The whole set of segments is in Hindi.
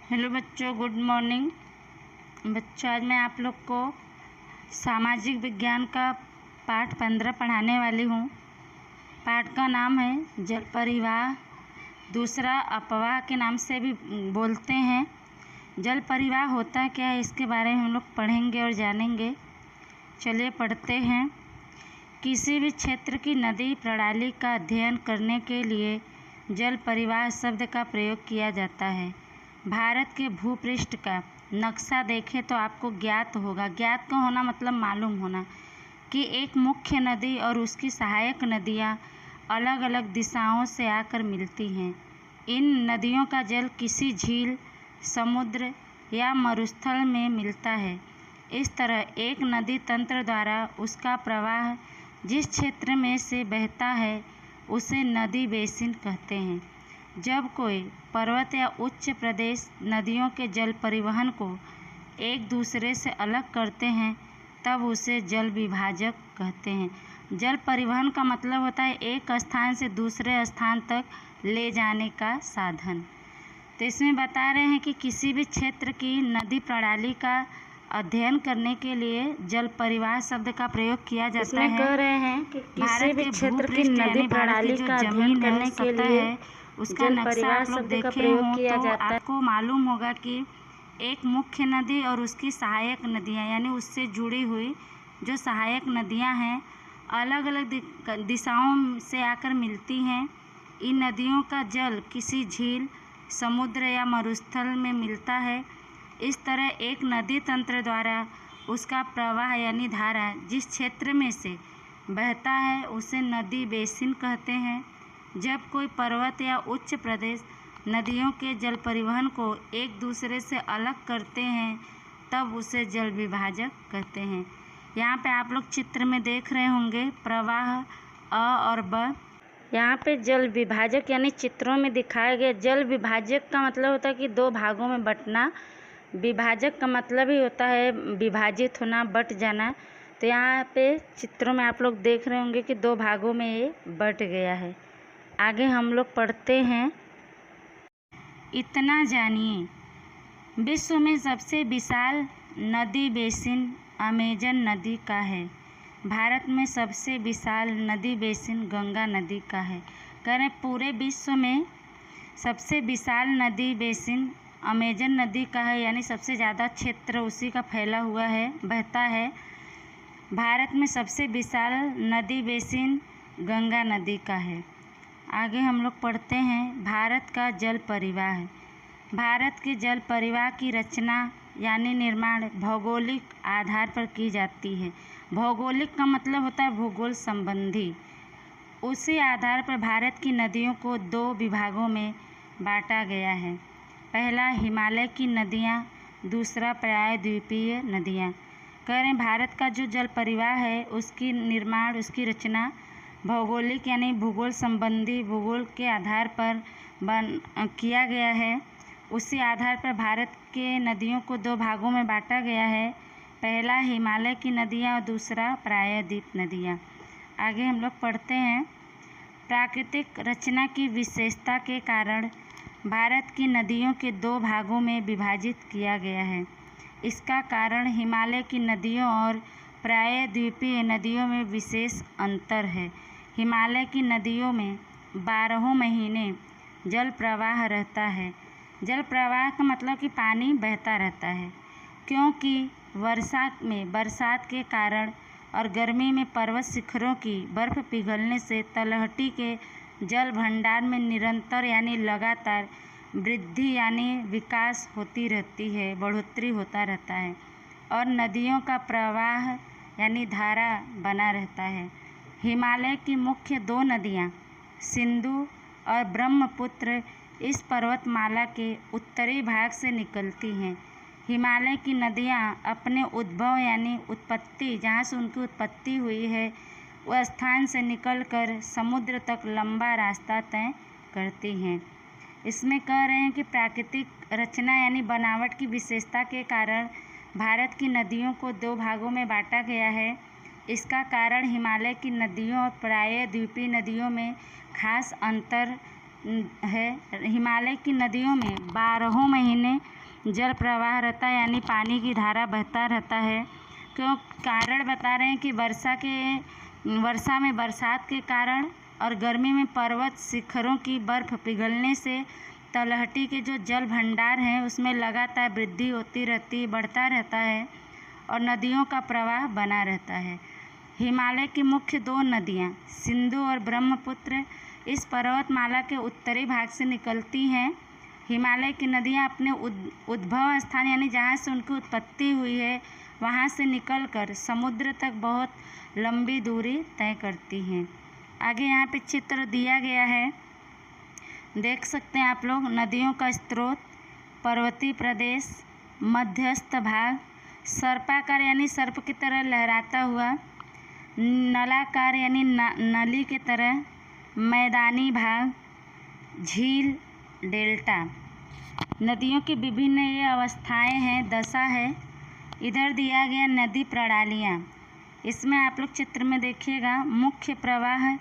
हेलो बच्चों, गुड मॉर्निंग। बच्चों, आज मैं आप लोग को सामाजिक विज्ञान का पाठ 15 पढ़ाने वाली हूँ। पाठ का नाम है जल परिवाह, दूसरा अपवाह के नाम से भी बोलते हैं। जल परिवाह होता क्या है, इसके बारे में हम लोग पढ़ेंगे और जानेंगे। चलिए पढ़ते हैं। किसी भी क्षेत्र की नदी प्रणाली का अध्ययन करने के लिए जल परिवाह शब्द का प्रयोग किया जाता है। भारत के भूपृष्ठ का नक्शा देखें तो आपको ज्ञात होगा, ज्ञात का होना मतलब मालूम होना, कि एक मुख्य नदी और उसकी सहायक नदियाँ अलग अलग दिशाओं से आकर मिलती हैं। इन नदियों का जल किसी झील, समुद्र या मरुस्थल में मिलता है। इस तरह एक नदी तंत्र द्वारा उसका प्रवाह जिस क्षेत्र में से बहता है उसे नदी बेसिन कहते हैं। जब कोई पर्वत या उच्च प्रदेश नदियों के जल परिवहन को एक दूसरे से अलग करते हैं तब उसे जल विभाजक कहते हैं। जल परिवहन का मतलब होता है एक स्थान से दूसरे स्थान तक ले जाने का साधन। तो इसमें बता रहे हैं कि किसी भी क्षेत्र की नदी प्रणाली का अध्ययन करने के लिए जल परिवाह शब्द का प्रयोग किया जाता है। कह रहे हैं कि किसी भी क्षेत्र की नदी प्रणाली का अध्ययन करने के लिए उसका नक्शा आप लोग देखे हो तो आपको मालूम होगा कि एक मुख्य नदी और उसकी सहायक नदियाँ, यानी उससे जुड़ी हुई जो सहायक नदियाँ हैं अलग अलग दिशाओं से आकर मिलती हैं। इन नदियों का जल किसी झील, समुद्र या मरुस्थल में मिलता है। इस तरह एक नदी तंत्र द्वारा उसका प्रवाह यानी धारा जिस क्षेत्र में से बहता है उसे नदी बेसिन कहते हैं। जब कोई पर्वत या उच्च प्रदेश नदियों के जल परिवहन को एक दूसरे से अलग करते हैं तब उसे जल विभाजक कहते हैं। यहाँ पे आप लोग चित्र में देख रहे होंगे प्रवाह अ और ब। यहाँ पे जल विभाजक यानी चित्रों में दिखाया गया। जल विभाजक का मतलब होता है कि दो भागों में बंटना। विभाजक का मतलब ही होता है विभाजित होना, बट जाना। तो यहाँ पे चित्रों में आप लोग देख रहे होंगे कि दो भागों में ये बट गया है। आगे हम लोग पढ़ते हैं। इतना जानिए, विश्व में सबसे विशाल नदी बेसिन अमेजन नदी का है। भारत में सबसे विशाल नदी बेसिन गंगा नदी का है। कह रहे पूरे विश्व में सबसे विशाल नदी बेसिन अमेजन नदी का है, यानी सबसे ज़्यादा क्षेत्र उसी का फैला हुआ है, बहता है। भारत में सबसे विशाल नदी बेसिन गंगा नदी का है। आगे हम लोग पढ़ते हैं भारत का जल परिवाह। भारत के जल परिवाह की रचना यानी निर्माण भौगोलिक आधार पर की जाती है। भौगोलिक का मतलब होता है भूगोल संबंधी। उसी आधार पर भारत की नदियों को दो विभागों में बांटा गया है। पहला हिमालय की नदियाँ, दूसरा प्रायद्वीपीय नदियाँ। कह रहे हैं भारत का जो जल परिवाह है उसकी निर्माण, उसकी रचना भौगोलिक यानी भूगोल संबंधी, भूगोल के आधार पर किया गया है। उसी आधार पर भारत के नदियों को दो भागों में बांटा गया है। पहला हिमालय की नदियाँ और दूसरा प्रायद्वीप नदियाँ। आगे हम लोग पढ़ते हैं। प्राकृतिक रचना की विशेषता के कारण भारत की नदियों के दो भागों में विभाजित किया गया है। इसका कारण हिमालय की नदियों और प्रायद्वीपीय नदियों में विशेष अंतर है। हिमालय की नदियों में 12 महीने जल प्रवाह रहता है। जल प्रवाह का मतलब कि पानी बहता रहता है, क्योंकि बरसात के कारण और गर्मी में पर्वत शिखरों की बर्फ़ पिघलने से तलहटी के जल भंडार में निरंतर यानी लगातार वृद्धि यानी विकास होती रहती है, बढ़ोतरी होता रहता है और नदियों का प्रवाह यानी धारा बना रहता है। हिमालय की मुख्य दो नदियाँ सिंधु और ब्रह्मपुत्र इस पर्वतमाला के उत्तरी भाग से निकलती हैं। हिमालय की नदियाँ अपने उद्भव यानी उत्पत्ति, जहाँ से उनकी उत्पत्ति हुई है, वह स्थान से निकलकर समुद्र तक लंबा रास्ता तय करती हैं। इसमें कह रहे हैं कि प्राकृतिक रचना यानी बनावट की विशेषता के कारण भारत की नदियों को दो भागों में बांटा गया है। इसका कारण हिमालय की नदियों और प्रायद्वीपीय नदियों में खास अंतर है। हिमालय की नदियों में 12 महीने जल प्रवाह रहता है, यानी पानी की धारा बहता रहता है। क्यों कारण बता रहे हैं कि वर्षा में बरसात के कारण और गर्मी में पर्वत शिखरों की बर्फ पिघलने से तलहटी के जो जल भंडार हैं उसमें लगातार वृद्धि होती रहती है, बढ़ता रहता है और नदियों का प्रवाह बना रहता है। हिमालय की मुख्य 2 नदियाँ सिंधु और ब्रह्मपुत्र इस पर्वतमाला के उत्तरी भाग से निकलती हैं। हिमालय की नदियाँ अपने उद्भव स्थान यानी जहाँ से उनकी उत्पत्ति हुई है वहाँ से निकलकर समुद्र तक बहुत लंबी दूरी तय करती हैं। आगे यहाँ पे चित्र दिया गया है, देख सकते हैं आप लोग। नदियों का स्रोत पर्वतीय प्रदेश, मध्यस्थ भाग सर्पाकार यानी सर्प की तरह लहराता हुआ, नलाकार यानी नली की तरह, मैदानी भाग, झील, डेल्टा। नदियों की विभिन्न ये अवस्थाएं हैं, दशा है। इधर दिया गया नदी प्रणालियाँ, इसमें आप लोग चित्र में देखिएगा। मुख्य प्रवाह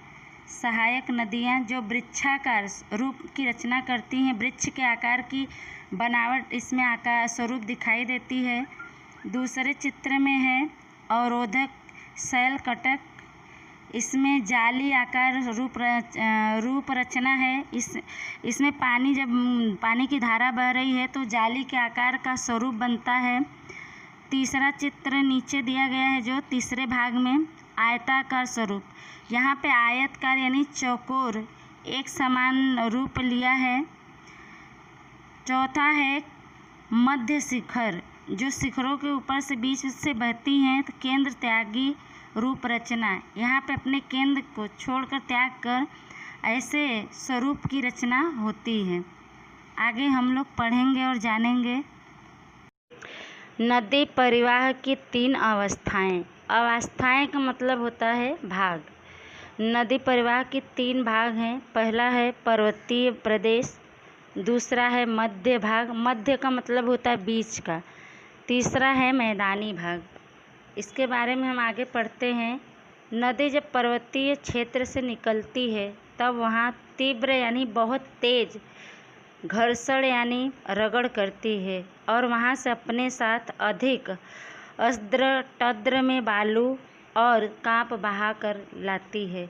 सहायक नदियाँ जो वृक्षाकार रूप की रचना करती हैं, वृक्ष के आकार की बनावट इसमें आकार स्वरूप दिखाई देती है। दूसरे चित्र में है अवरोधक शैल कटक, इसमें जाली आकार रूप रचना है। इसमें पानी जब पानी की धारा बह रही है तो जाली के आकार का स्वरूप बनता है। तीसरा चित्र नीचे दिया गया है जो तीसरे भाग में आयताकार स्वरूप, यहाँ पे आयतकार यानी चौकोर एक समान रूप लिया है। चौथा है मध्य शिखर, जो शिखरों के ऊपर से बीच से बहती हैं, तो केंद्र त्यागी रूप रचना, यहाँ पे अपने केंद्र को छोड़कर त्याग कर ऐसे स्वरूप की रचना होती है। आगे हम लोग पढ़ेंगे और जानेंगे। नदी परिवाह की 3 अवस्थाएं। अवस्थाएं का मतलब होता है भाग। नदी परिवाह की 3 भाग हैं। पहला है पर्वतीय प्रदेश, दूसरा है मध्य भाग, मध्य का मतलब होता है बीच का, तीसरा है मैदानी भाग। इसके बारे में हम आगे पढ़ते हैं। नदी जब पर्वतीय क्षेत्र से निकलती है तब वहाँ तीव्र यानी बहुत तेज घर्षण यानी रगड़ करती है और वहाँ से अपने साथ अधिक तद्र में बालू और कांप बहा कर लाती है।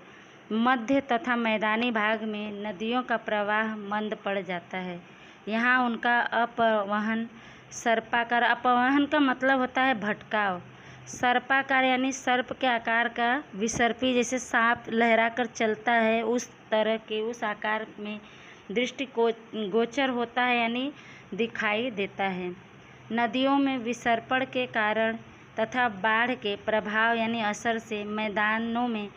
मध्य तथा मैदानी भाग में नदियों का प्रवाह मंद पड़ जाता है। यहाँ उनका अपवहन सर्पाकार, अपवहन का मतलब होता है भटकाव। सर्पाकार यानी सर्प के आकार का, विसर्पी जैसे सांप लहरा कर चलता है उस तरह के, उस आकार में दृष्टि गोचर होता है यानी दिखाई देता है। नदियों में विसर्पण के कारण तथा बाढ़ के प्रभाव यानी असर से मैदानों में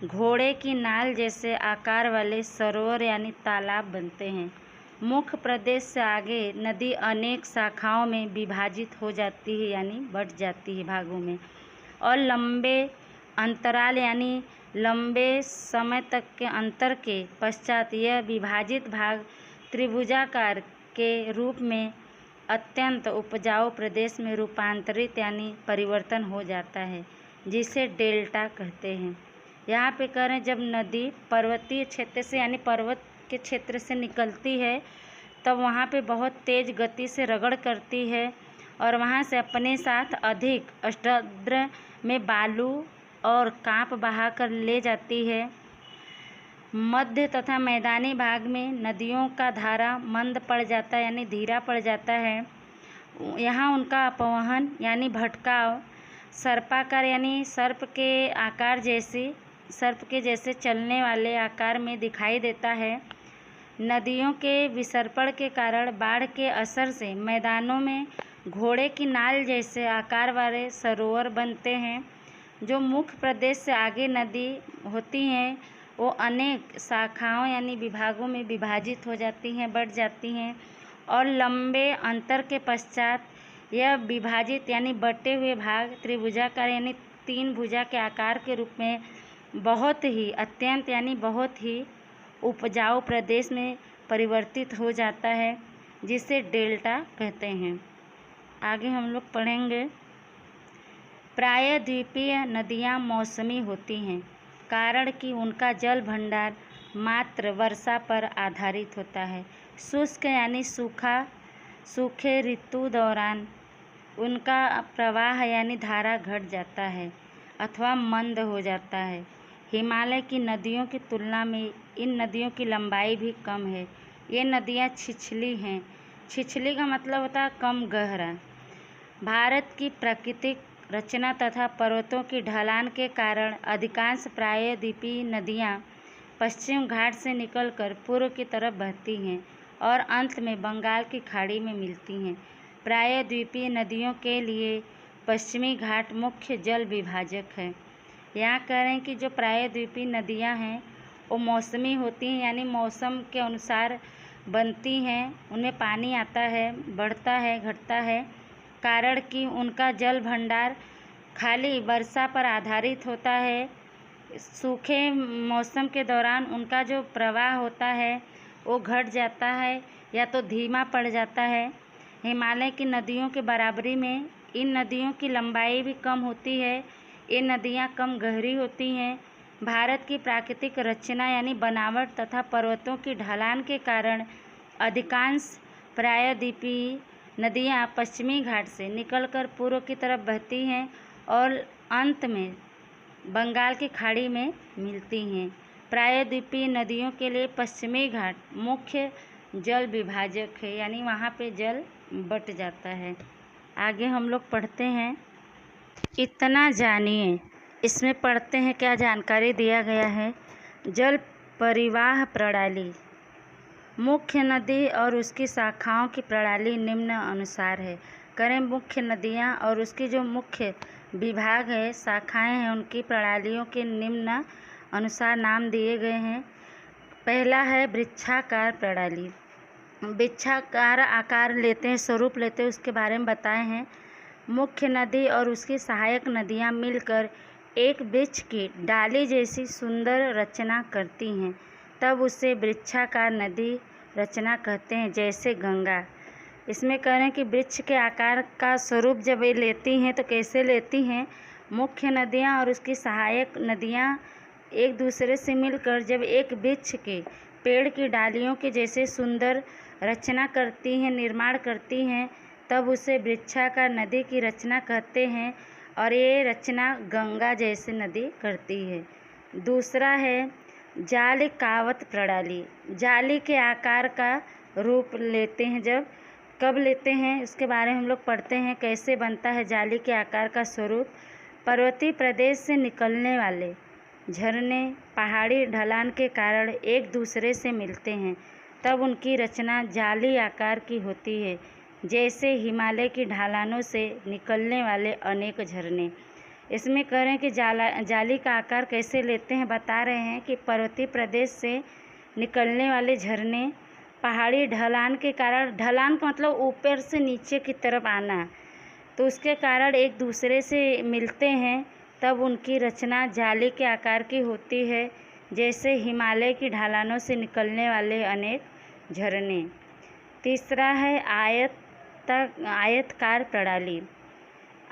घोड़े की नाल जैसे आकार वाले सरोवर यानी तालाब बनते हैं। मुख्य प्रदेश से आगे नदी अनेक शाखाओं में विभाजित हो जाती है यानी बढ़ जाती है भागों में, और लंबे अंतराल यानी लंबे समय तक के अंतर के पश्चात यह विभाजित भाग त्रिभुजाकार के रूप में अत्यंत उपजाऊ प्रदेश में रूपांतरित यानी परिवर्तन हो जाता है, जिसे डेल्टा कहते हैं। यहाँ पे कह रहे हैं जब नदी पर्वतीय क्षेत्र से यानी पर्वत के क्षेत्र से निकलती है तब वहाँ पे बहुत तेज गति से रगड़ करती है और वहाँ से अपने साथ अधिक अष्टद्र में बालू और कांप बहा कर ले जाती है। मध्य तथा मैदानी भाग में नदियों का धारा मंद पड़ जाता है यानी धीरा पड़ जाता है। यहाँ उनका अपवहन यानी भटकाव सर्पाकार यानी सर्प के जैसे चलने वाले आकार में दिखाई देता है। नदियों के विसर्पण के कारण बाढ़ के असर से मैदानों में घोड़े की नाल जैसे आकार वाले सरोवर बनते हैं। जो मुख्य प्रदेश से आगे नदी होती हैं वो अनेक शाखाओं यानी विभागों में विभाजित हो जाती हैं, बढ़ जाती हैं, और लंबे अंतर के पश्चात यह विभाजित यानी बटे हुए भाग त्रिभुजाकार यानी 3 भुजा के आकार के रूप में बहुत ही अत्यंत यानी बहुत ही उपजाऊ प्रदेश में परिवर्तित हो जाता है, जिसे डेल्टा कहते हैं। आगे हम लोग पढ़ेंगे। प्रायद्वीपीय नदियाँ मौसमी होती हैं, कारण कि उनका जल भंडार मात्र वर्षा पर आधारित होता है। शुष्क यानी सूखे ऋतु दौरान उनका प्रवाह यानी धारा घट जाता है अथवा मंद हो जाता है। हिमालय की नदियों की तुलना में इन नदियों की लंबाई भी कम है। ये नदियाँ छिछली हैं। छिछली का मतलब होता है कम गहरा। भारत की प्राकृतिक रचना तथा पर्वतों की ढलान के कारण अधिकांश प्रायद्वीपीय नदियाँ पश्चिम घाट से निकलकर पूर्व की तरफ बहती हैं और अंत में बंगाल की खाड़ी में मिलती हैं। प्रायद्वीपीय नदियों के लिए पश्चिमी घाट मुख्य जल विभाजक है। यहाँ कह रहे हैं कि जो प्रायद्वीपीय नदियाँ हैं वो मौसमी होती हैं, यानी मौसम के अनुसार बनती हैं। उनमें पानी आता है, बढ़ता है, घटता है, कारण कि उनका जल भंडार खाली वर्षा पर आधारित होता है। सूखे मौसम के दौरान उनका जो प्रवाह होता है वो घट जाता है या तो धीमा पड़ जाता है। हिमालय की नदियों के बराबरी में इन नदियों की लंबाई भी कम होती है। ये नदियाँ कम गहरी होती हैं। भारत की प्राकृतिक रचना यानी बनावट तथा पर्वतों की ढलान के कारण अधिकांश प्रायद्वीपीय नदियाँ पश्चिमी घाट से निकलकर पूर्व की तरफ बहती हैं और अंत में बंगाल की खाड़ी में मिलती हैं। प्रायद्वीपीय नदियों के लिए पश्चिमी घाट मुख्य जल विभाजक है, यानी वहाँ पे जल बट जाता है। आगे हम लोग पढ़ते हैं, इतना जानिए। इसमें पढ़ते हैं क्या जानकारी दिया गया है। जल परिवाह प्रणाली। मुख्य नदी और उसकी शाखाओं की प्रणाली निम्न अनुसार है। करें मुख्य नदियाँ और उसकी जो मुख्य विभाग है, शाखाएं हैं, उनकी प्रणालियों के निम्न अनुसार नाम दिए गए हैं। पहला है वृक्षाकार प्रणाली। वृक्षाकार आकार लेते हैं, स्वरूप लेते हैं, उसके बारे में बताए हैं। मुख्य नदी और उसकी सहायक नदियाँ मिलकर एक वृक्ष की डाली जैसी सुंदर रचना करती हैं, तब उसे वृक्षाकार नदी रचना कहते हैं, जैसे गंगा। इसमें कह रहे हैं कि वृक्ष के आकार का स्वरूप जब ये लेती हैं तो कैसे लेती हैं। मुख्य नदियाँ और उसकी सहायक नदियाँ एक दूसरे से मिलकर जब एक वृक्ष के पेड़ की डालियों के जैसे सुंदर रचना करती हैं, निर्माण करती हैं, तब उसे वृक्षाकार नदी की रचना कहते हैं और ये रचना गंगा जैसे नदी करती है। दूसरा है जालिकावत प्रणाली। जाली के आकार का रूप लेते हैं, जब कब लेते हैं उसके बारे में हम लोग पढ़ते हैं। कैसे बनता है जाली के आकार का स्वरूप। पर्वतीय प्रदेश से निकलने वाले झरने पहाड़ी ढलान के कारण एक दूसरे से मिलते हैं, तब उनकी रचना जाली आकार की होती है, जैसे हिमालय की ढलानों से निकलने वाले अनेक झरने। इसमें कह रहे हैं कि जाली का आकार कैसे लेते हैं, बता रहे हैं कि पर्वतीय प्रदेश से निकलने वाले झरने पहाड़ी ढलान के कारण, ढलान का मतलब ऊपर से नीचे की तरफ आना, तो उसके कारण एक दूसरे से मिलते हैं, तब उनकी रचना जाली के आकार की होती है, जैसे हिमालय की ढलानों से निकलने वाले अनेक झरने। तीसरा है आयतकार प्रणाली।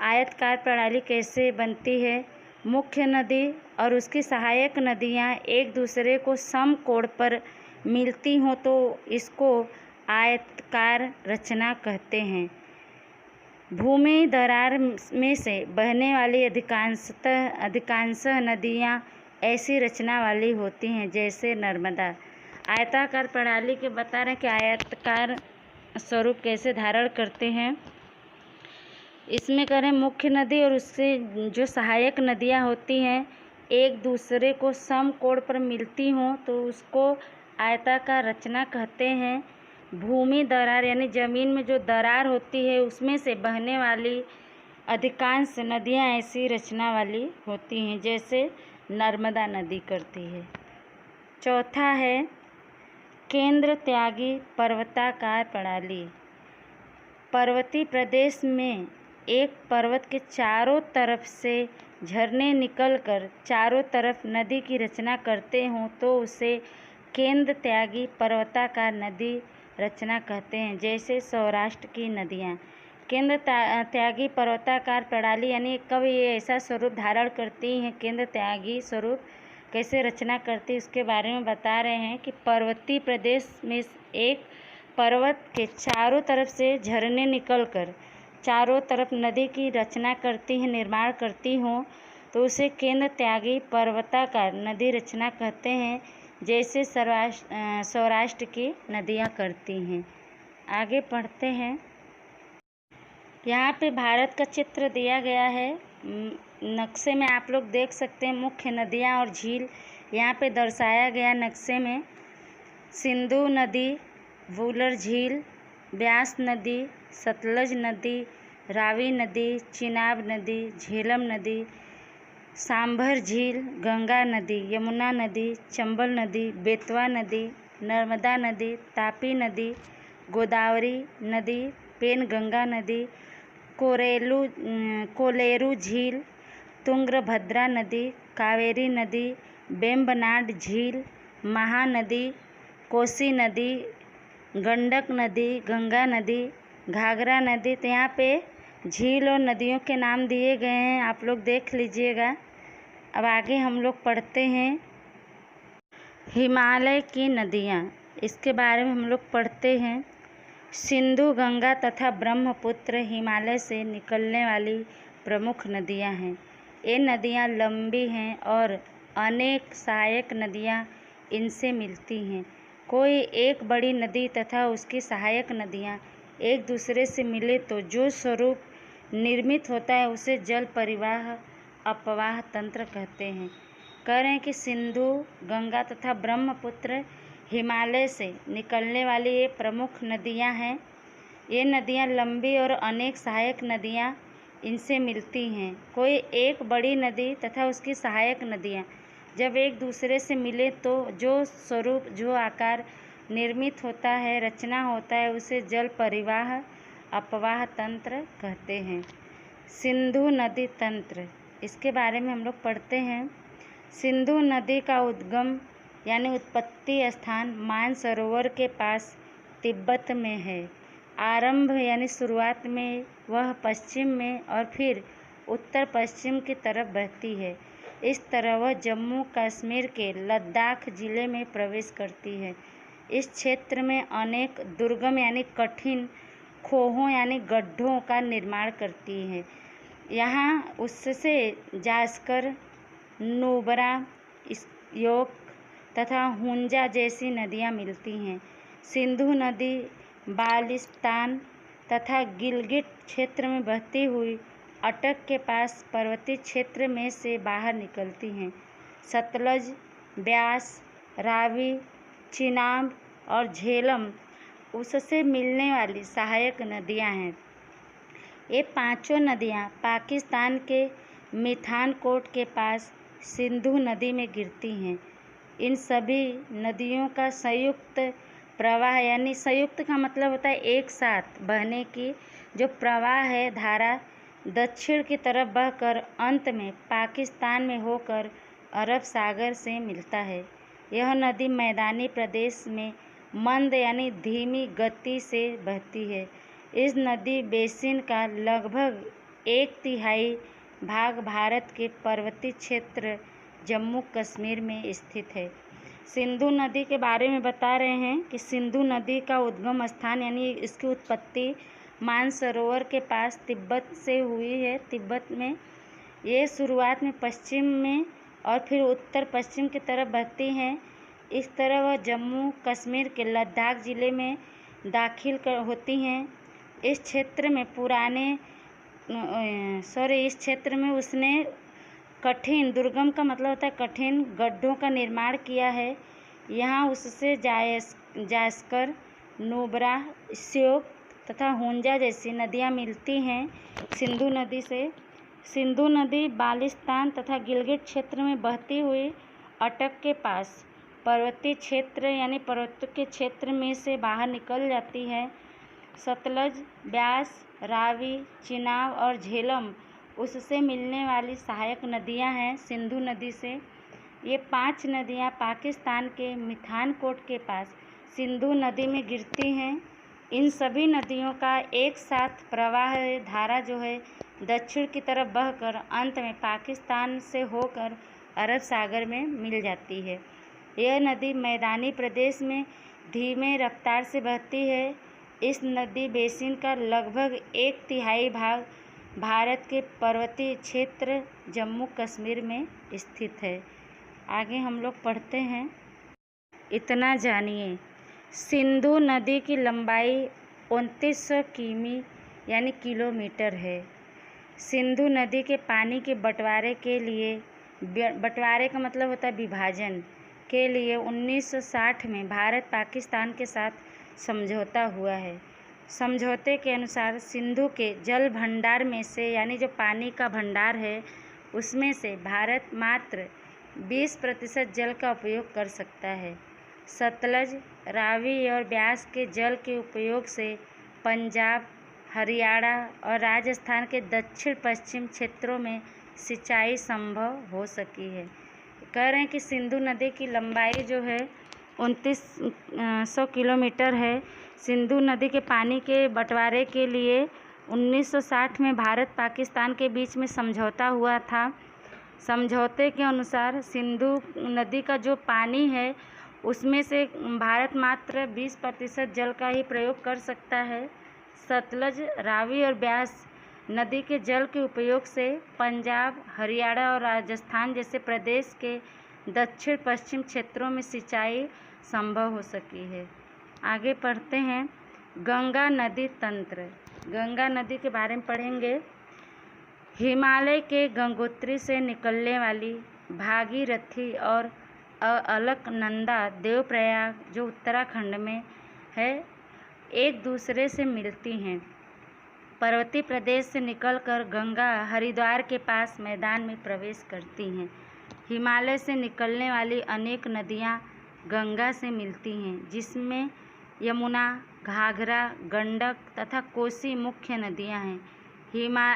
आयतकार प्रणाली कैसे बनती है। मुख्य नदी और उसकी सहायक नदियाँ एक दूसरे को समकोण पर मिलती हों तो इसको आयताकार रचना कहते हैं। भूमि दरार में से बहने वाली अधिकांशतः नदियाँ ऐसी रचना वाली होती हैं, जैसे नर्मदा। आयताकार प्रणाली के बता रहे हैं कि आयताकार स्वरूप कैसे धारण करते हैं। इसमें करें मुख्य नदी और उससे जो सहायक नदियाँ होती हैं एक दूसरे को समकोण पर मिलती हों तो उसको आयताकार रचना कहते हैं। भूमि दरार यानी ज़मीन में जो दरार होती है उसमें से बहने वाली अधिकांश नदियाँ ऐसी रचना वाली होती हैं, जैसे नर्मदा नदी करती है। चौथा है केंद्र त्यागी पर्वताकार प्रणाली। पर्वतीय प्रदेश में एक पर्वत के चारों तरफ से झरने निकलकर चारों तरफ नदी की रचना करते हों तो उसे केंद्र त्यागी पर्वताकार नदी रचना कहते हैं, जैसे सौराष्ट्र की नदियाँ। केंद्र त्यागी पर्वताकार प्रणाली यानी कब ये ऐसा स्वरूप धारण करती हैं, केंद्र त्यागी स्वरूप, कैसे रचना करती है उसके बारे में बता रहे हैं कि पर्वतीय प्रदेश में एक पर्वत के चारों तरफ से झरने निकलकर चारों तरफ नदी की रचना करती हैं, निर्माण करती हों, तो उसे केंद्र त्यागी पर्वताकार नदी रचना कहते हैं, जैसे सौराष्ट्र की नदियाँ करती हैं। आगे पढ़ते हैं। यहाँ पे भारत का चित्र दिया गया है। नक्शे में आप लोग देख सकते हैं मुख्य नदियाँ और झील यहाँ पे दर्शाया गया नक्शे में। सिंधु नदी, वूलर झील, ब्यास नदी, सतलज नदी, रावी नदी, चिनाब नदी, झेलम नदी, सांभर झील, गंगा नदी, यमुना नदी, चंबल नदी, बेतवा नदी, नर्मदा नदी, तापी नदी, गोदावरी नदी, पेनगंगा नदी, कोलेरू झील, तुंगभद्रा नदी, कावेरी नदी, वेम्बनाड झील, महानदी, कोसी नदी, गंडक नदी, गंगा नदी, घाघरा नदी। तो यहाँ पे झील और नदियों के नाम दिए गए हैं, आप लोग देख लीजिएगा। अब आगे हम लोग पढ़ते हैं हिमालय की नदियाँ, इसके बारे में हम लोग पढ़ते हैं। सिंधु, गंगा तथा ब्रह्मपुत्र हिमालय से निकलने वाली प्रमुख नदियाँ हैं। ये नदियाँ लंबी हैं और अनेक सहायक नदियाँ इनसे मिलती हैं। कोई एक बड़ी नदी तथा उसकी सहायक नदियाँ एक दूसरे से मिले तो जो स्वरूप निर्मित होता है उसे जल परिवाह अपवाह तंत्र कहते हैं। कह रहे हैं कि सिंधु, गंगा तथा ब्रह्मपुत्र हिमालय से निकलने वाली ये प्रमुख नदियाँ हैं। ये नदियाँ लंबी और अनेक सहायक नदियाँ इनसे मिलती हैं। कोई एक बड़ी नदी तथा उसकी सहायक नदियाँ जब एक दूसरे से मिले तो जो स्वरूप, जो आकार निर्मित होता है, रचना होता है, उसे जल परिवाह अपवाह तंत्र कहते हैं। सिंधु नदी तंत्र, इसके बारे में हम लोग पढ़ते हैं। सिंधु नदी का उद्गम यानी उत्पत्ति स्थान मानसरोवर के पास तिब्बत में है। आरंभ यानी शुरुआत में वह पश्चिम में और फिर उत्तर पश्चिम की तरफ बहती है। इस तरह वह जम्मू कश्मीर के लद्दाख जिले में प्रवेश करती है। इस क्षेत्र में अनेक दुर्गम यानी कठिन खोहों यानी गड्ढों का निर्माण करती है। यहाँ उससे जास्कर, नुब्रा, योक तथा हुंजा जैसी नदियाँ मिलती हैं। सिंधु नदी बाल्टिस्तान तथा गिलगिट क्षेत्र में बहती हुई अटक के पास पर्वतीय क्षेत्र में से बाहर निकलती हैं। सतलज, ब्यास, रावी, चिनाब और झेलम उससे मिलने वाली सहायक नदियां हैं। ये पांचों नदियां पाकिस्तान के मिठानकोट के पास सिंधु नदी में गिरती हैं। इन सभी नदियों का संयुक्त प्रवाह यानी संयुक्त का मतलब होता है एक साथ बहने की जो प्रवाह है, धारा दक्षिण की तरफ बहकर अंत में पाकिस्तान में होकर अरब सागर से मिलता है। यह नदी मैदानी प्रदेश में मंद यानी धीमी गति से बहती है। इस नदी बेसिन का लगभग 1/3 भाग भारत के पर्वतीय क्षेत्र जम्मू कश्मीर में स्थित है। सिंधु नदी के बारे में बता रहे हैं कि सिंधु नदी का उद्गम स्थान यानी इसकी उत्पत्ति मानसरोवर के पास तिब्बत से हुई है। तिब्बत में ये शुरुआत में पश्चिम में और फिर उत्तर पश्चिम की तरफ बहती हैं। इस तरह वह जम्मू कश्मीर के लद्दाख ज़िले में दाखिल होती हैं। इस क्षेत्र में उसने कठिन, दुर्गम का मतलब होता है कठिन, गड्ढों का निर्माण किया है। यहाँ उससे जास्कर, नुब्रा, श्योक तथा हुंजा जैसी नदियाँ मिलती हैं सिंधु नदी से। सिंधु नदी बाल्टिस्तान तथा गिलगिट क्षेत्र में बहती हुई अटक के पास पर्वतीय क्षेत्र यानी पर्वतों के क्षेत्र में से बाहर निकल जाती है। सतलज, ब्यास, रावी, चिनाब और झेलम उससे मिलने वाली सहायक नदियां हैं सिंधु नदी से। ये 5 नदियां पाकिस्तान के मिठानकोट के पास सिंधु नदी में गिरती हैं। इन सभी नदियों का एक साथ प्रवाह धारा जो है दक्षिण की तरफ बहकर अंत में पाकिस्तान से होकर अरब सागर में मिल जाती है। यह नदी मैदानी प्रदेश में धीमे रफ्तार से बहती है। इस नदी बेसिन का लगभग 1/3 भाग भारत के पर्वतीय क्षेत्र जम्मू कश्मीर में स्थित है। आगे हम लोग पढ़ते हैं। इतना जानिए। सिंधु नदी की लंबाई 2900 किमी यानी किलोमीटर है। सिंधु नदी के पानी के बंटवारे के लिए, बंटवारे का मतलब होता है विभाजन के लिए, 1960 में भारत पाकिस्तान के साथ समझौता हुआ है। समझौते के अनुसार सिंधु के जल भंडार में से, यानी जो पानी का भंडार है उसमें से भारत मात्र 20% जल का उपयोग कर सकता है। सतलज, रावी और ब्यास के जल के उपयोग से पंजाब, हरियाणा और राजस्थान के दक्षिण पश्चिम क्षेत्रों में सिंचाई संभव हो सकी है। कह रहे हैं कि सिंधु नदी की लंबाई जो है 2900 किलोमीटर है। सिंधु नदी के पानी के बंटवारे के लिए 1960 में भारत पाकिस्तान के बीच में समझौता हुआ था। समझौते के अनुसार सिंधु नदी का जो पानी है उसमें से भारत मात्र 20% जल का ही प्रयोग कर सकता है। सतलज, रावी और ब्यास नदी के जल के उपयोग से पंजाब, हरियाणा और राजस्थान जैसे प्रदेश के दक्षिण पश्चिम क्षेत्रों में सिंचाई संभव हो सकी है। आगे पढ़ते हैं। गंगा नदी तंत्र। गंगा नदी के बारे में पढ़ेंगे। हिमालय के गंगोत्री से निकलने वाली भागीरथी और अलकनंदा देवप्रयाग जो उत्तराखंड में है, एक दूसरे से मिलती हैं। पर्वतीय प्रदेश से निकलकर गंगा हरिद्वार के पास मैदान में प्रवेश करती हैं। हिमालय से निकलने वाली अनेक नदियाँ गंगा से मिलती हैं, जिसमें यमुना, घाघरा, गंडक तथा कोसी मुख्य नदियाँ हैं।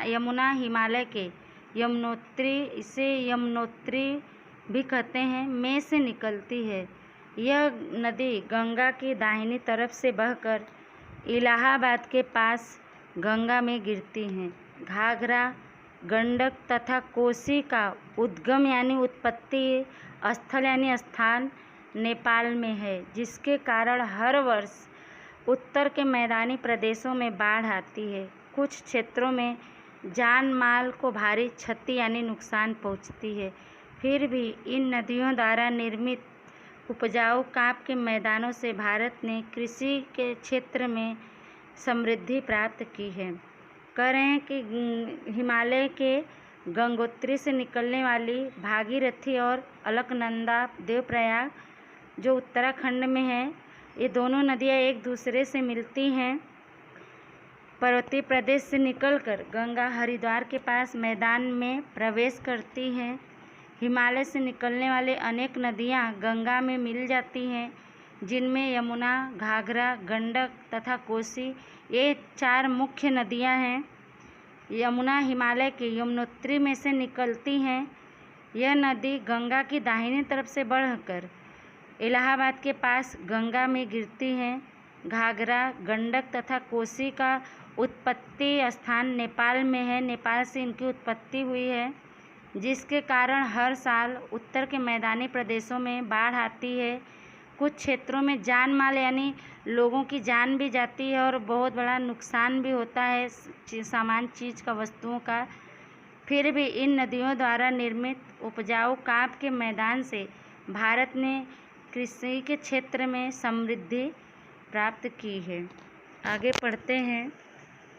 यमुना हिमालय के यमुनोत्री, इसे यमुनोत्री भी कहते हैं, में से निकलती है। यह नदी गंगा की दाहिनी तरफ से बहकर इलाहाबाद के पास गंगा में गिरती हैं। घाघरा, गंडक तथा कोसी का उद्गम यानी उत्पत्ति स्थल यानी स्थान नेपाल में है, जिसके कारण हर वर्ष उत्तर के मैदानी प्रदेशों में बाढ़ आती है। कुछ क्षेत्रों में जान माल को भारी क्षति यानी नुकसान पहुंचती है। फिर भी इन नदियों द्वारा निर्मित उपजाऊ कांप के मैदानों से भारत ने कृषि के क्षेत्र में समृद्धि प्राप्त की है। कह रहे हैं कि हिमालय के गंगोत्री से निकलने वाली भागीरथी और अलकनंदा देवप्रयाग जो उत्तराखंड में है, ये दोनों नदियाँ एक दूसरे से मिलती हैं। पर्वतीय प्रदेश से निकलकर गंगा हरिद्वार के पास मैदान में प्रवेश करती हैं। हिमालय से निकलने वाले अनेक नदियाँ गंगा में मिल जाती हैं, जिनमें यमुना, घाघरा, गंडक तथा कोसी ये 4 मुख्य नदियाँ हैं। यमुना हिमालय के यमुनोत्री में से निकलती हैं। यह नदी गंगा की दाहिनी तरफ से बढ़कर इलाहाबाद के पास गंगा में गिरती हैं। घाघरा, गंडक तथा कोसी का उत्पत्ति स्थान नेपाल में है। नेपाल से इनकी उत्पत्ति हुई है, जिसके कारण हर साल उत्तर के मैदानी प्रदेशों में बाढ़ आती है। कुछ क्षेत्रों में जान माल यानी लोगों की जान भी जाती है और बहुत बड़ा नुकसान भी होता है सामान चीज़ का, वस्तुओं का। फिर भी इन नदियों द्वारा निर्मित उपजाऊ कांप के मैदान से भारत ने कृषि के क्षेत्र में समृद्धि प्राप्त की है। आगे पढ़ते हैं।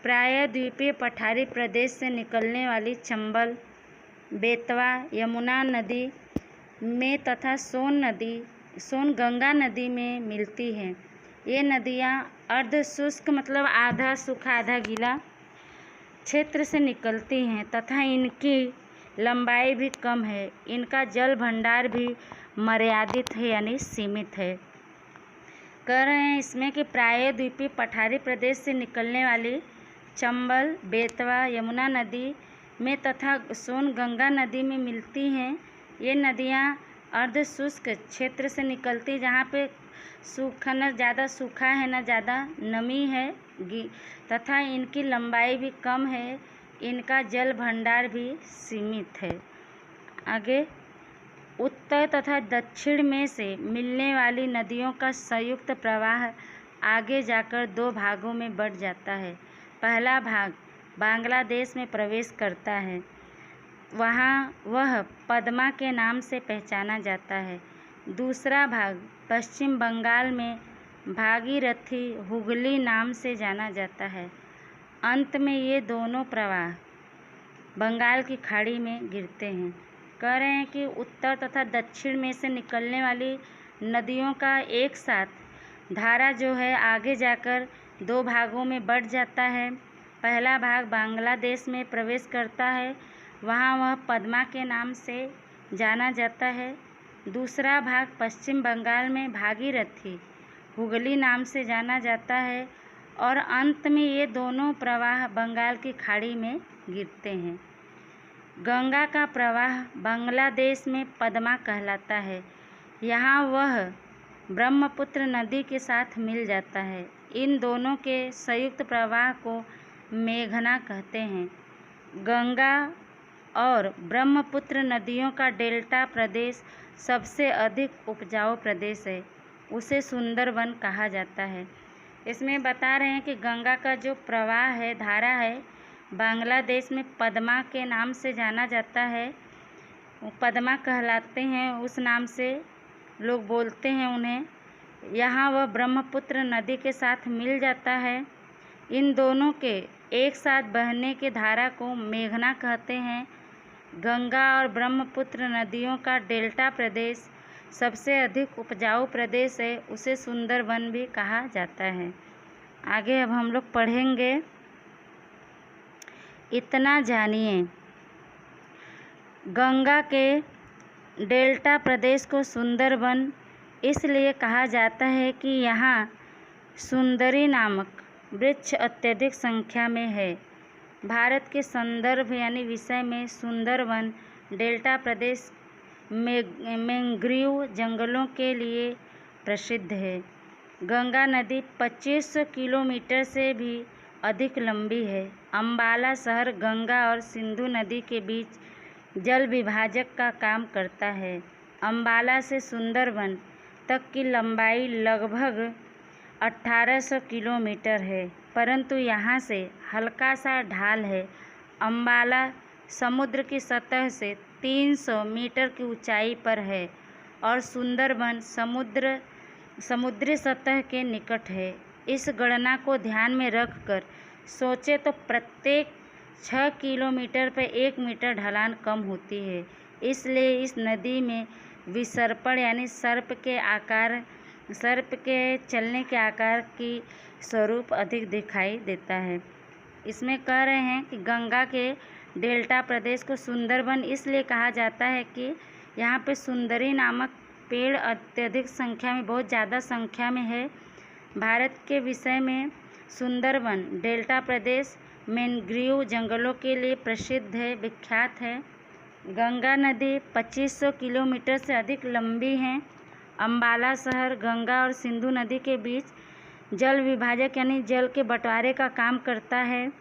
प्रायद्वीपीय पठारी प्रदेश से निकलने वाली चंबल, बेतवा, यमुना नदी में तथा सोन गंगा नदी में मिलती हैं। ये नदियाँ अर्ध शुष्क मतलब आधा सूखा आधा गीला क्षेत्र से निकलती हैं तथा इनकी लंबाई भी कम है। इनका जल भंडार भी मर्यादित है यानी सीमित है। कह रहे हैं इसमें कि प्रायद्वीपीय पठारी प्रदेश से निकलने वाली चंबल, बेतवा, यमुना नदी में तथा सोन गंगा नदी में मिलती हैं। ये नदियाँ अर्ध शुष्क क्षेत्र से निकलती, जहाँ पे सूखा न ज़्यादा सूखा है न ज़्यादा नमी है तथा इनकी लंबाई भी कम है। इनका जल भंडार भी सीमित है। आगे उत्तर तथा दक्षिण में से मिलने वाली नदियों का संयुक्त प्रवाह आगे जाकर दो भागों में बंट जाता है। पहला भाग बांग्लादेश में प्रवेश करता है, वहाँ वह पद्मा के नाम से पहचाना जाता है। दूसरा भाग पश्चिम बंगाल में भागीरथी हुगली नाम से जाना जाता है। अंत में ये दोनों प्रवाह बंगाल की खाड़ी में गिरते हैं। कह रहे हैं कि उत्तर तथा दक्षिण में से निकलने वाली नदियों का एक साथ धारा जो है आगे जाकर दो भागों में बंट जाता है। पहला भाग बांग्लादेश में प्रवेश करता है, वहाँ वह पद्मा के नाम से जाना जाता है। दूसरा भाग पश्चिम बंगाल में भागीरथी हुगली नाम से जाना जाता है और अंत में ये दोनों प्रवाह बंगाल की खाड़ी में गिरते हैं। गंगा का प्रवाह बांग्लादेश में पद्मा कहलाता है। यहाँ वह ब्रह्मपुत्र नदी के साथ मिल जाता है। इन दोनों के संयुक्त प्रवाह को मेघना कहते हैं। गंगा और ब्रह्मपुत्र नदियों का डेल्टा प्रदेश सबसे अधिक उपजाऊ प्रदेश है, उसे सुंदरवन कहा जाता है। इसमें बता रहे हैं कि गंगा का जो प्रवाह है, धारा है, बांग्लादेश में पद्मा के नाम से जाना जाता है। पद्मा कहलाते हैं, उस नाम से लोग बोलते हैं उन्हें। यहाँ वह ब्रह्मपुत्र नदी के साथ मिल जाता है। इन दोनों के एक साथ बहने के धारा को मेघना कहते हैं। गंगा और ब्रह्मपुत्र नदियों का डेल्टा प्रदेश सबसे अधिक उपजाऊ प्रदेश है, उसे सुंदरवन भी कहा जाता है। आगे अब हम लोग पढ़ेंगे, इतना जानिए। गंगा के डेल्टा प्रदेश को सुंदरवन इसलिए कहा जाता है कि यहाँ सुंदरी नामक वृक्ष अत्यधिक संख्या में है। भारत के संदर्भ यानी विषय में सुंदरवन डेल्टा प्रदेश मैंग्रोव जंगलों के लिए प्रसिद्ध है। गंगा नदी 2500 किलोमीटर से भी अधिक लंबी है। अम्बाला शहर गंगा और सिंधु नदी के बीच जल विभाजक का काम करता है। अम्बाला से सुंदरवन तक की लंबाई लगभग 1800 किलोमीटर है, परंतु यहाँ से हल्का सा ढाल है। अम्बाला समुद्र की सतह से 300 मीटर की ऊंचाई पर है और सुंदरवन समुद्री सतह के निकट है। इस गणना को ध्यान में रखकर सोचे तो प्रत्येक 6 किलोमीटर पर 1 मीटर ढलान कम होती है। इसलिए इस नदी में विसर्पण यानी सर्प के चलने के आकार की स्वरूप अधिक दिखाई देता है। इसमें कह रहे हैं कि गंगा के डेल्टा प्रदेश को सुंदरवन इसलिए कहा जाता है कि यहाँ पे सुंदरी नामक पेड़ अत्यधिक संख्या में, बहुत ज़्यादा संख्या में है। भारत के विषय में सुंदरवन डेल्टा प्रदेश मैंग्रोव जंगलों के लिए प्रसिद्ध है, विख्यात है। गंगा नदी 2500 किलोमीटर से अधिक लंबी है। अम्बाला शहर गंगा और सिंधु नदी के बीच जल विभाजक यानी जल के बंटवारे का काम करता है।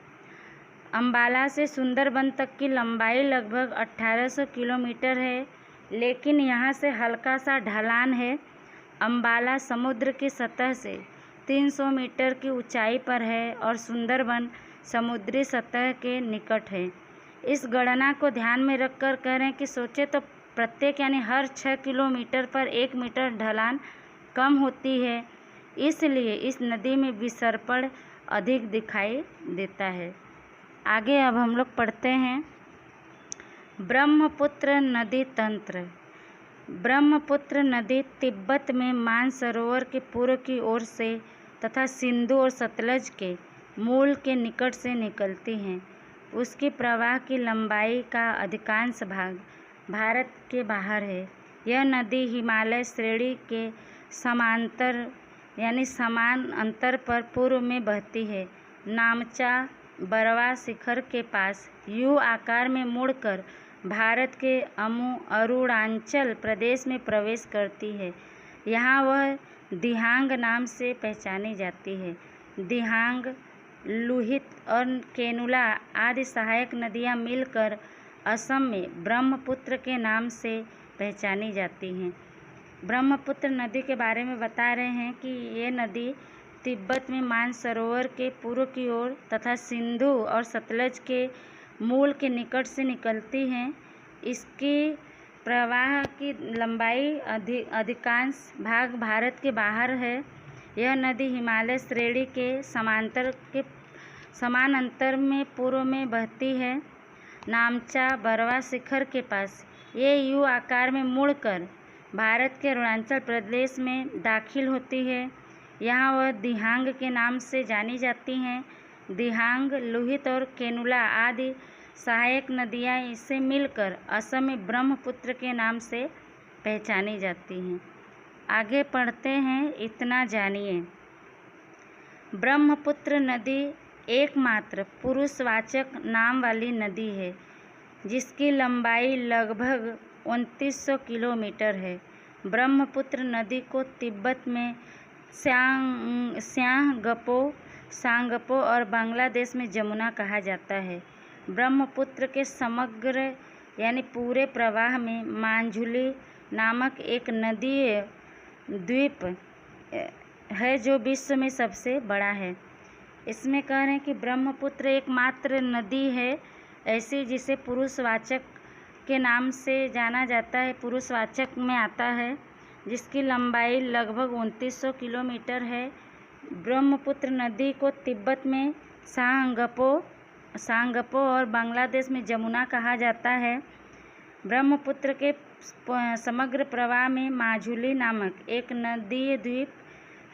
अम्बाला से सुंदरवन तक की लंबाई लगभग 1800 किलोमीटर है, लेकिन यहाँ से हल्का सा ढलान है। अम्बाला समुद्र की सतह से 300 मीटर की ऊंचाई पर है और सुंदरवन समुद्री सतह के निकट है। इस गणना को ध्यान में रखकर कह रहे हैं कि सोचे तो प्रत्येक यानी हर 6 किलोमीटर पर 1 मीटर ढलान कम होती है, इसलिए इस नदी में विसर्पण अधिक दिखाई देता है। आगे अब हम लोग पढ़ते हैं ब्रह्मपुत्र नदी तंत्र। ब्रह्मपुत्र नदी तिब्बत में मानसरोवर के पूर्व की ओर से तथा सिंधु और सतलज के मूल के निकट से निकलती हैं। उसकी प्रवाह की लंबाई का अधिकांश भाग भारत के बाहर है। यह नदी हिमालय श्रेणी के समांतर यानी समान अंतर पर पूर्व में बहती है। नामचा बरवा शिखर के पास यू आकार में मुड़कर भारत के अरुणाचल प्रदेश में प्रवेश करती है। यहाँ वह दिहांग नाम से पहचानी जाती है। दिहांग, लुहित और केनुला आदि सहायक नदियाँ मिलकर असम में ब्रह्मपुत्र के नाम से पहचानी जाती हैं। ब्रह्मपुत्र नदी के बारे में बता रहे हैं कि ये नदी तिब्बत में मानसरोवर के पूर्व की ओर तथा सिंधु और सतलज के मूल के निकट से निकलती हैं। इसकी प्रवाह की लंबाई अधिकांश भाग भारत के बाहर है। यह नदी हिमालय श्रेणी के समानांतर में पूर्व में बहती है। नामचा बरवा शिखर के पास ये यू आकार में मुड़कर भारत के अरुणाचल प्रदेश में दाखिल होती है। यहाँ वह दिहांग के नाम से जानी जाती हैं। दिहांग, लोहित और केनुला आदि सहायक नदियाँ इससे मिलकर असम में ब्रह्मपुत्र के नाम से पहचानी जाती हैं। आगे पढ़ते हैं, इतना जानिए। ब्रह्मपुत्र नदी एकमात्र पुरुषवाचक नाम वाली नदी है जिसकी लंबाई लगभग 2900 किलोमीटर है। ब्रह्मपुत्र नदी को तिब्बत में सांगपो और बांग्लादेश में जमुना कहा जाता है। ब्रह्मपुत्र के समग्र यानी पूरे प्रवाह में मांझुली नामक एक नदीय द्वीप है जो विश्व में सबसे बड़ा है। इसमें कह रहे हैं कि ब्रह्मपुत्र एकमात्र नदी है ऐसी जिसे पुरुषवाचक के नाम से जाना जाता है, पुरुषवाचक में आता है, जिसकी लंबाई लगभग 2900 किलोमीटर है। ब्रह्मपुत्र नदी को तिब्बत में सांगपो और बांग्लादेश में जमुना कहा जाता है। ब्रह्मपुत्र के समग्र प्रवाह में माजुली नामक एक नदीय द्वीप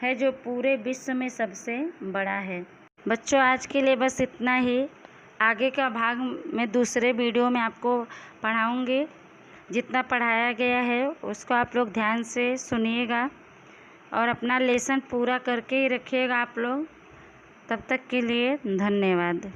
है जो पूरे विश्व में सबसे बड़ा है। बच्चों, आज के लिए बस इतना ही। आगे का भाग मैं दूसरे वीडियो में आपको पढ़ाऊँगी। जितना पढ़ाया गया है उसको आप लोग ध्यान से सुनिएगा और अपना लेसन पूरा करके ही रखिएगा आप लोग। तब तक के लिए धन्यवाद।